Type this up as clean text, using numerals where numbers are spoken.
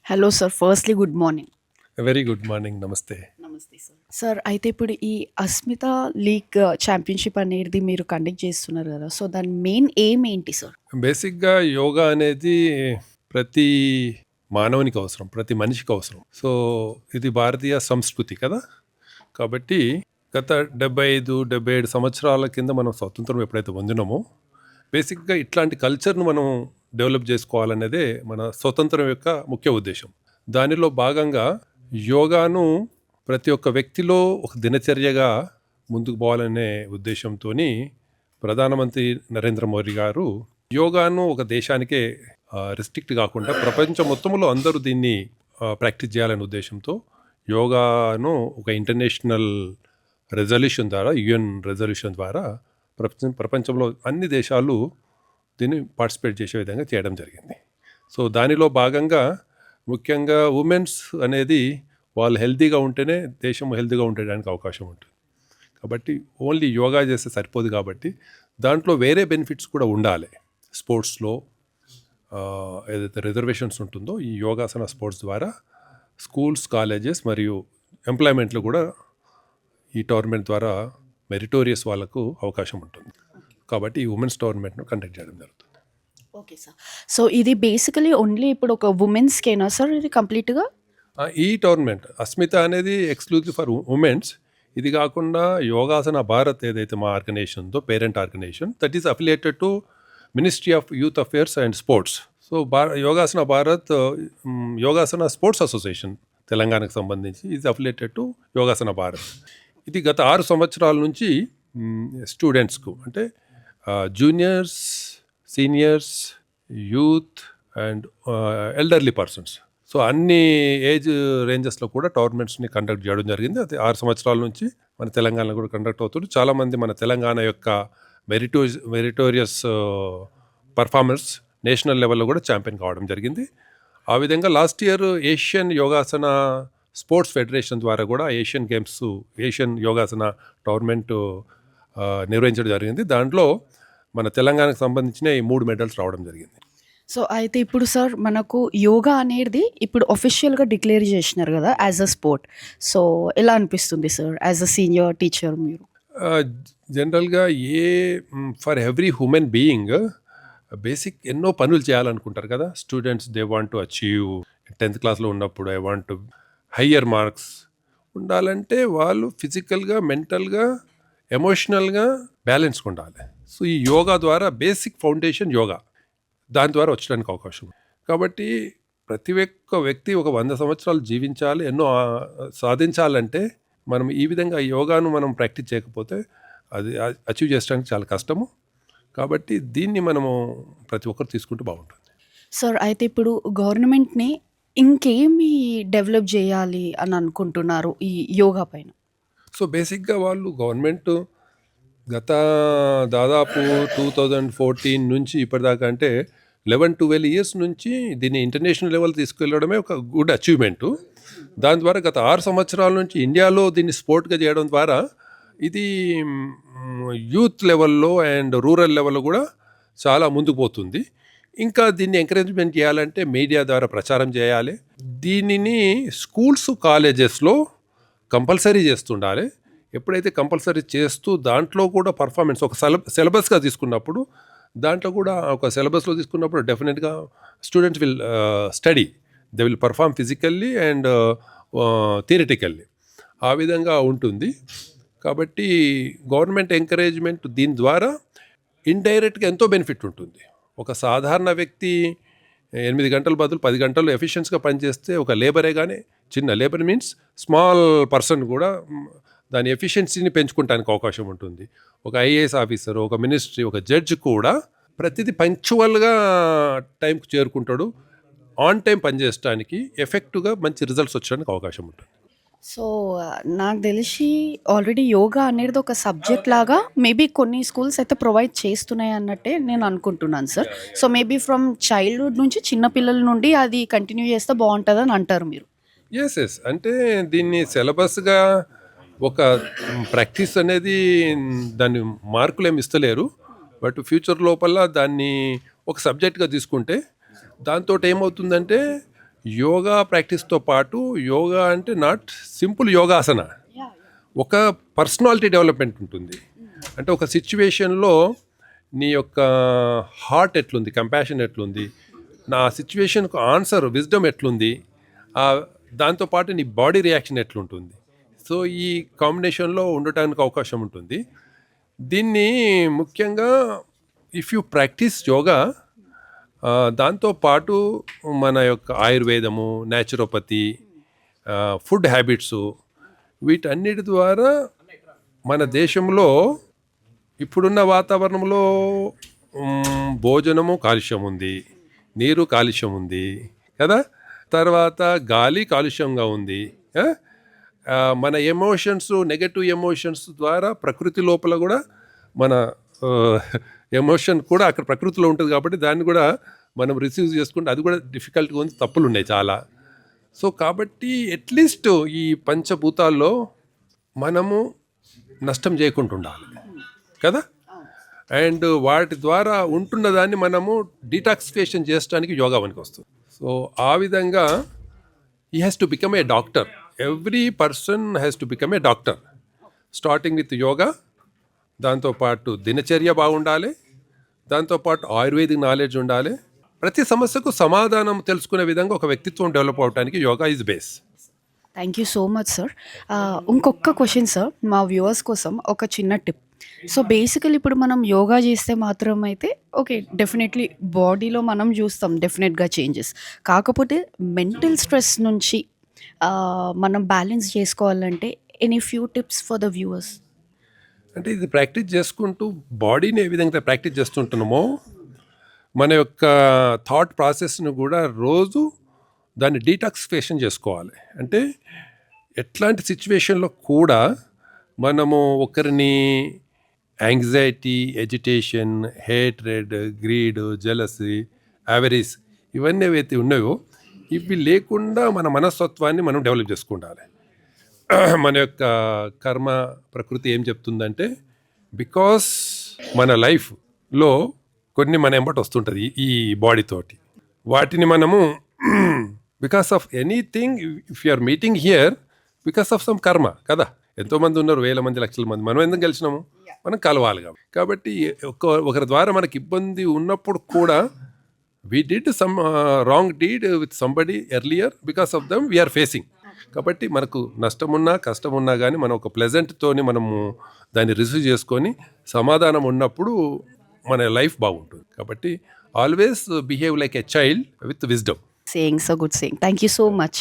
Hello sir. Firstly good morning. Very good morning. నమస్తే. నమస్తే sir. Sir అయితే ఇప్పుడు ఈ అస్మిత లీగ్ ఛాంపియన్‌షిప్ అనేది మీరు కండక్ట్ చేస్తున్నారు గదా! సో, దాని మెయిన్ ఎయిమ్ ఏంటి సార్? బేసిక్‌గా యోగా అనేది ప్రతి మానవునికి అవసరం. ప్రతి మనిషికి అవసరం. సో, ఇది భారతీయ సంస్కృతి కదా! కాబట్టి గత 75, 77 సంవత్సరాల కింద మనం స్వతంత్రం ఎప్పుడైతే పొందినామో, బేసిక్‌గా ఇట్లాంటి కల్చర్‌ను మనం డెవలప్ చేసుకోవాలనేదే మన స్వతంత్రం యొక్క ముఖ్య ఉద్దేశం. దానిలో భాగంగా యోగాను ప్రతి ఒక్క వ్యక్తిలో ఒక దినచర్యగా ముందుకు పోవాలనే ఉద్దేశంతోని ప్రధానమంత్రి నరేంద్ర మోదీ గారు యోగాను ఒక దేశానికే రిస్ట్రిక్ట్ కాకుండా ప్రపంచం మొత్తంలో అందరూ దీన్ని ప్రాక్టీస్ చేయాలనే ఉద్దేశంతో యోగాను ఒక ఇంటర్నేషనల్ రెజల్యూషన్ ద్వారా యుఎన్ రెజల్యూషన్ ద్వారా ప్రపంచంలో అన్ని దేశాలు దీన్ని పార్టిసిపేట్ చేసే విధంగా చేయడం జరిగింది. సో దానిలో భాగంగా ముఖ్యంగా ఉమెన్స్ అనేది వాళ్ళు హెల్తీగా ఉంటేనే దేశం హెల్తీగా ఉండడానికి అవకాశం ఉంటుంది. కాబట్టి ఓన్లీ యోగా చేస్తే సరిపోదు. కాబట్టి దాంట్లో వేరే బెనిఫిట్స్ కూడా ఉండాలి. స్పోర్ట్స్లో ఏదైతే రిజర్వేషన్స్ ఉంటుందో ఈ యోగాసన స్పోర్ట్స్ ద్వారా స్కూల్స్, కాలేజెస్ మరియు ఎంప్లాయ్మెంట్లో కూడా ఈ టోర్నమెంట్ ద్వారా మెరిటోరియస్ వాళ్ళకు అవకాశం ఉంటుంది. కాబట్టి ఈ ఉమెన్స్ టోర్నమెంట్ను కండక్ట్ చేయడం జరుగుతుంది. Okay sir. సో, ఇది బేసికలీ ఓన్లీ ఇప్పుడు ఒక వుమెన్స్‌కేనా సార్ ఇది కంప్లీట్‌గా? ఈ టోర్నమెంట్ అస్మిత అనేది ఎక్స్క్లూజివ్ ఫర్ ఉమెన్స్. ఇది కాకుండా యోగాసన భారత్ ఏదైతే మా ఆర్గనైజేషన్ ఉందో, parent organization, that is affiliated to Ministry of Youth Affairs and Sports. So Yogasana Bharat Yogasana Sports Association తెలంగాణకు సంబంధించి is affiliated to Yogasana Bharat. ఇది గత 6 సంవత్సరాల నుంచి స్టూడెంట్స్కు అంటే juniors, seniors, youth and elderly persons, so అన్ని ఏజ్ రేంజెస్లో కూడా టోర్నమెంట్స్ని కండక్ట్ చేయడం జరిగింది. అది 6 సంవత్సరాల నుంచి మన తెలంగాణలో కూడా కండక్ట్ అవుతుంది. చాలామంది మన తెలంగాణ యొక్క మెరిటోరియస్ పర్ఫార్మెన్స్ నేషనల్ లెవెల్లో కూడా ఛాంపియన్ కావడం జరిగింది. ఆ విధంగా last year Asian yogasana sports federation ద్వారా కూడా Asian games, Asian yogasana tournament నిర్వహించడం జరిగింది. దాంట్లో మన తెలంగాణకు సంబంధించిన ఈ 3 మెడల్స్ రావడం జరిగింది. సో, అయితే ఇప్పుడు సార్ మనకు యోగా అనేది ఇప్పుడు అఫీషియల్‌గా డిక్లేర్ చేసినారు గదా! As a sport. సో, ఎలా అనిపిస్తుంది sir as a senior teacher మీరు? జనరల్గా for every human being basic ఎన్నో పనులు చేయాలనుకుంటారు కదా. Students they want to achieve 10th క్లాస్లో ఉన్నప్పుడు I want to higher marks ఉండాలంటే వాళ్ళు ఫిజికల్గా, మెంటల్గా, ఎమోషనల్గా బ్యాలెన్స్గా ఉండాలి. సో ఈ యోగా ద్వారా బేసిక్ ఫౌండేషన్ యోగా దాని ద్వారా వచ్చడానికి అవకాశం. కాబట్టి ప్రతి ఒక్క వ్యక్తి ఒక 100 సంవత్సరాలు జీవించాలి, ఎన్నో సాధించాలంటే మనం ఈ విధంగా యోగాను మనం ప్రాక్టీస్ చేయకపోతే అది అచీవ్ చేయడానికి చాలా కష్టము. కాబట్టి దీన్ని మనము ప్రతి ఒక్కరు తీసుకుంటూ బాగుంటుంది. సార్ అయితే ఇప్పుడు గవర్నమెంట్‌ని ఇంకేమి డెవలప్ చేయాలి అని అనుకుంటున్నారు ఈ యోగా పైన? సో బేసిక్గా వాళ్ళు గవర్నమెంట్ గత దాదాపు 2014 నుంచి ఇప్పటిదాకా అంటే 11-12 ఇయర్స్ నుంచి దీన్ని ఇంటర్నేషనల్ లెవెల్ తీసుకెళ్ళడమే ఒక గుడ్ అచీవ్మెంటు. దాని ద్వారా గత 6 సంవత్సరాల నుంచి ఇండియాలో దీన్ని స్పోర్ట్గా చేయడం ద్వారా ఇది యూత్ లెవెల్లో అండ్ రూరల్ లెవెల్లో కూడా చాలా ముందుకు పోతుంది. ఇంకా దీన్ని ఎంకరేజ్మెంట్ చేయాలంటే మీడియా ద్వారా ప్రచారం చేయాలి. దీనిని స్కూల్స్, కాలేజెస్లో కంపల్సరీ చేస్తుండాలి. ఎప్పుడైతే కంపల్సరీ చేస్తూ దాంట్లో కూడా పర్ఫార్మెన్స్ ఒక సిలబస్గా తీసుకున్నప్పుడు, దాంట్లో కూడా ఒక సిలబస్లో తీసుకున్నప్పుడు డెఫినెట్గా students will study, they will perform physically and theoretically. ఆ విధంగా ఉంటుంది. కాబట్టి గవర్నమెంట్ ఎంకరేజ్మెంట్ దీని ద్వారా ఇండైరెక్ట్గా ఎంతో బెనిఫిట్ ఉంటుంది. ఒక సాధారణ వ్యక్తి 8 గంటల బదులు 10 గంటలు ఎఫిషియన్స్గా పనిచేస్తే, ఒక లేబరే కానీ, చిన్న లేబర్ మీన్స్ స్మాల్ పర్సన్ కూడా దాని ఎఫిషియన్సీని పెంచుకోవడానికి అవకాశం ఉంటుంది. ఒక ఐఏఎస్ ఆఫీసర్, ఒక మినిస్ట్రీ, ఒక జడ్జ్ కూడా ప్రతిదీ పంక్చువల్గా టైంకి చేరుకుంటాడు. ఆన్ టైం పనిచేయడానికి ఎఫెక్టివ్గా మంచి రిజల్ట్స్ వచ్చడానికి అవకాశం ఉంటుంది. సో, నాకు తెలిసి ఆల్రెడీ యోగా అనేది ఒక సబ్జెక్ట్ లాగా మేబీ కొన్ని స్కూల్స్ అయితే ప్రొవైడ్ చేస్తున్నాయి అన్నట్టే నేను అనుకుంటున్నాను sir. So, maybe from childhood నుంచి చిన్న పిల్లల నుండి అది కంటిన్యూ చేస్తే బాగుంటుందని అంటారు మీరు. ఎస్ అంటే దీన్ని సిలబస్గా ఒక ప్రాక్టీస్ అనేది దాన్ని మార్కులు ఏమి ఇస్తలేరు. బట్ ఫ్యూచర్ లోపల దాన్ని ఒక సబ్జెక్ట్గా తీసుకుంటే దాంతో ఏమవుతుందంటే యోగా ప్రాక్టీస్తో పాటు యోగా అంటే నాట్ సింపుల్ యోగాసన, ఒక పర్సనాలిటీ డెవలప్మెంట్ ఉంటుంది. అంటే ఒక సిచ్యువేషన్లో నీ యొక్క హార్ట్ ఎట్లుంది, కంపాషన్ ఎట్లుంది, నా సిచ్యువేషన్కు ఆన్సర్ విజ్డమ్ ఎట్లుంది, దాంతోపాటు నీ బాడీ రియాక్షన్ ఎట్లుంటుంది. సో ఈ కాంబినేషన్లో ఉండటానికి అవకాశం ఉంటుంది. దీన్ని ముఖ్యంగా ఇఫ్ యూ ప్రాక్టీస్ యోగా, దాంతోపాటు మన యొక్క ఆయుర్వేదము, న్యాచురోపతి, ఫుడ్ హ్యాబిట్సు, వీటన్నిటి ద్వారా మన దేశంలో ఇప్పుడున్న వాతావరణంలో భోజనము కాలుష్యం ఉంది, నీరు కాలుష్యం ఉంది కదా, తర్వాత గాలి కాలుష్యంగా ఉంది. మన ఎమోషన్స్, నెగటివ్ ఎమోషన్స్ ద్వారా ప్రకృతి లోపల కూడా మన ఎమోషన్ కూడా అక్కడ ప్రకృతిలో ఉంటుంది కాబట్టి దాన్ని కూడా మనం రిసీవ్ చేసుకుంటే అది కూడా డిఫికల్ట్గా ఉంది, తప్పులు ఉన్నాయి చాలా. సో కాబట్టి అట్లీస్ట్ ఈ పంచభూతాల్లో మనము నష్టం చేయకుండా ఉండాలి కదా, అండ్ వాటి ద్వారా ఉంటున్న దాన్ని మనము డీటాక్సిఫికేషన్ చేయడానికి యోగా మనకి వస్తుంది. సో ఆ విధంగా he has to become a doctor. Every person has to become a doctor. Starting with yoga, దాంతోపాటు దినచర్య బాగుండాలి, దాంతోపాటు ఆయుర్వేదిక్ నాలెడ్జ్ ఉండాలి. ప్రతి సమస్యకు సమాధానం తెలుసుకునే విధంగా ఒక వ్యక్తిత్వం డెవలప్ అవడానికి yoga is base. Thank you so much sir. ఇంకొక క్వశ్చన్ సార్, మా వ్యూవర్స్ కోసం ఒక చిన్న టిప్. సో బేసికలీ ఇప్పుడు మనం యోగా చేస్తే మాత్రం అయితే ఓకే, డెఫినెట్లీ బాడీలో మనం చూస్తాం డెఫినెట్గా చేంజెస్. కాకపోతే మెంటల్ స్ట్రెస్ నుంచి మనం బ్యాలెన్స్ చేసుకోవాలంటే any few tips for the viewers? అంటే ఇది ప్రాక్టీస్ చేసుకుంటూ బాడీని ఏ విధంగా ప్రాక్టీస్ చేస్తుంటున్నామో మన యొక్క థాట్ ప్రాసెస్ను కూడా రోజు దాన్ని డీటాక్సిఫికేషన్ చేసుకోవాలి. అంటే ఎట్లాంటి సిచ్యువేషన్లో కూడా మనము ఒకరిని anxiety, agitation, hatred, greed, jealousy, avarice, ఇవన్నీ ఏవైతే ఉన్నాయో ఇవి లేకుండా మన మనస్తత్వాన్ని మనం డెవలప్ చేసుకుంటాలి. మన యొక్క కర్మ ప్రకృతి ఏం చెప్తుందంటే, బికాస్ మన లైఫ్లో కొన్ని మన ఎంబటి వస్తుంటుంది ఈ బాడీతోటి, వాటిని మనము because of anything, if you are meeting here because of some karma కదా. ఎంతోమంది ఉన్నారు, వేల మంది, లక్షల మంది, మనం ఎందుకు కలిసినాము, మనం కలవాలి కాబట్టి ఒకరి ద్వారా మనకి ఇబ్బంది ఉన్నప్పుడు కూడా we did some wrong deed with somebody earlier, because of them we are facing. కాబట్టి మనకు నష్టం ఉన్నా కష్టం ఉన్నా కానీ మనం ఒక ప్లెజెంట్తోని మనము దాన్ని రిసీవ్ చేసుకొని సమాధానం ఉన్నప్పుడు మన లైఫ్ బాగుంటుంది. కాబట్టి always behave like a child with wisdom. Saying so good saying. Thank you so much.